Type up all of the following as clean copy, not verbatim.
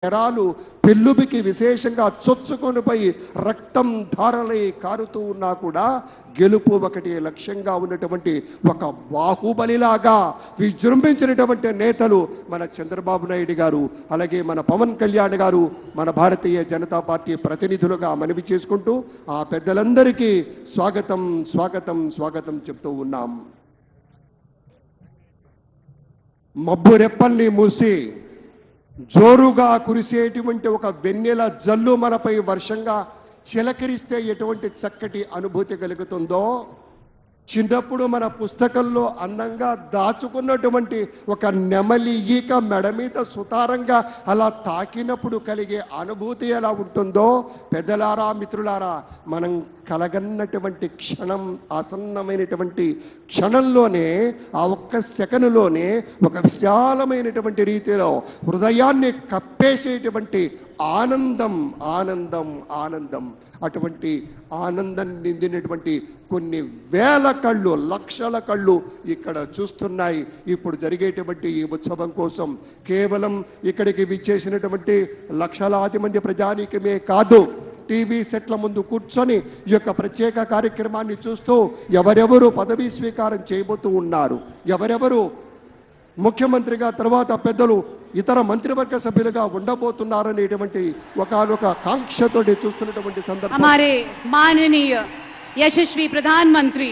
ఎరాలు పెళ్ళుబికి విశేషంగా చొచ్చుకొనిపోయి రక్తం ధారలై కారుతూ ఉన్నా కూడా గెలుపు ఒకటి లక్ష్యంగా ఉన్నటువంటి ఒక బాహుబలిలాగా విజృంభించినటువంటి నేతలు మన చంద్రబాబు నాయుడు గారు, అలాగే మన పవన్ కళ్యాణ్ గారు, మన భారతీయ జనతా పార్టీ ప్రతినిధులుగా మనవి చేసుకుంటూ ఆ పెద్దలందరికీ స్వాగతం స్వాగతం స్వాగతం చెప్తూ ఉన్నాం. మబ్బు రెప్పల్ని మూసి జోరుగా కురిసేటువంటి ఒక వెన్నెల జల్లు మనపై వర్షంగా చిలకరిస్తే ఎటువంటి చక్కటి అనుభూతి కలుగుతుందో, చిన్నప్పుడు మన పుస్తకంలో అందంగా దాచుకున్నటువంటి ఒక నెమలి ఈక మెడ మీద సుతారంగా అలా తాకినప్పుడు కలిగే అనుభూతి ఎలా ఉంటుందో, పెద్దలారా మిత్రులారా, మనం కలగన్నటువంటి క్షణం, ఆసన్నమైనటువంటి క్షణంలోనే, ఆ ఒక్క సెకనులోనే ఒక విశాలమైనటువంటి రీతిలో హృదయాన్ని కప్పేసేటువంటి ఆనందం ఆనందం ఆనందం అటువంటి ఆనందం నిందినటువంటి కొన్ని వేల కళ్ళు, లక్షల కళ్ళు ఇక్కడ చూస్తున్నాయి. ఇప్పుడు జరిగేటువంటి ఈ ఉత్సవం కోసం కేవలం ఇక్కడికి విచ్చేసినటువంటి లక్షలాది మంది ప్రజానీకమే కాదు, టీవీ సెట్ల ముందు కూర్చొని ఈ యొక్క ప్రత్యేక కార్యక్రమాన్ని చూస్తూ ఎవరెవరు పదవీ స్వీకారం చేయబోతూ ఉన్నారు, ఎవరెవరు ముఖ్యమంత్రిగా తర్వాత పెద్దలు ఇతర మంత్రివర్గ సభ్యులుగా ఉండబోతున్నారనేటువంటి ఒకనొక కాంక్షతో చూస్తున్నటువంటి సందర్భం. हमारे माननीय यशस्वी प्रधानमंत्री,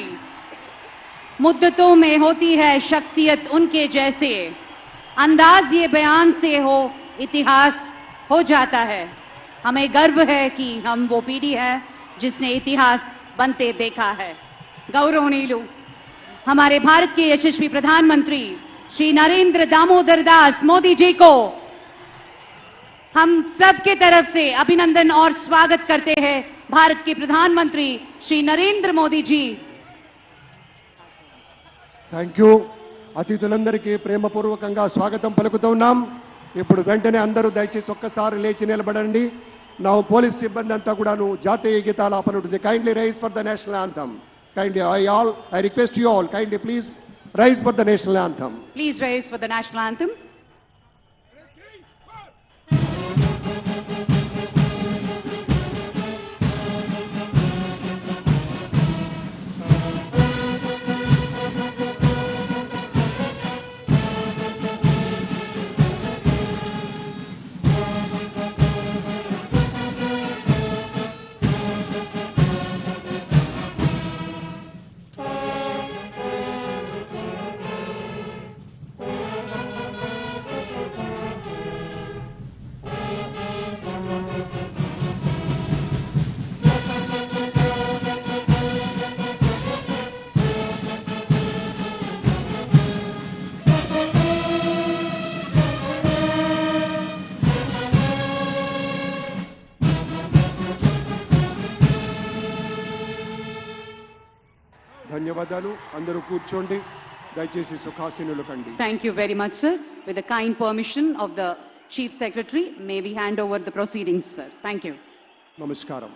मुद्दतों में होती है शख्सियत उनके जैसे, अंदाज ये बयान से हो इतिहास हो जाता है. हमें गर्व है कि हम वो पीढ़ी है जिसने इतिहास बनते देखा है. गौरवनीलु हमारे भारत के यशस्वी प्रधानमंत्री श्री नरेंद्र दामोदर दास मोदी जी को हम सबके तरफ से अभिनंदन और स्वागत करते हैं. भारत के प्रधानमंत्री श्री नरेंद्र मोदी जी. Thank you. అతిథులందరికీ ప్రేమపూర్వకంగా స్వాగతం పలుకుతూ ఉన్నాం. ఇప్పుడు వెంటనే అందరూ దయచేసి ఒక్కసారి లేచి నిలబడండి. నా పోలీస్ సిబ్బంది అంతా కూడాను జాతీయ గీతాలు ఆపనుంటుంది. Kindly rise for the national anthem. Kindly I request you all, kindly please rise for the national anthem. Please rise for the national anthem. ధన్యవాదాలు. అందరూ కూర్చోండి. దయచేసి సుఖాసీనులు కండి. Thank you very much, sir. With the kind permission of the Chief Secretary, may we hand over the proceedings, sir. Thank you. నమస్కారం.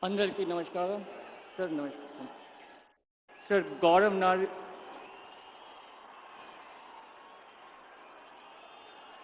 అందరికీ నమస్కారం. Sir నమస్కారం. Sir గౌరవ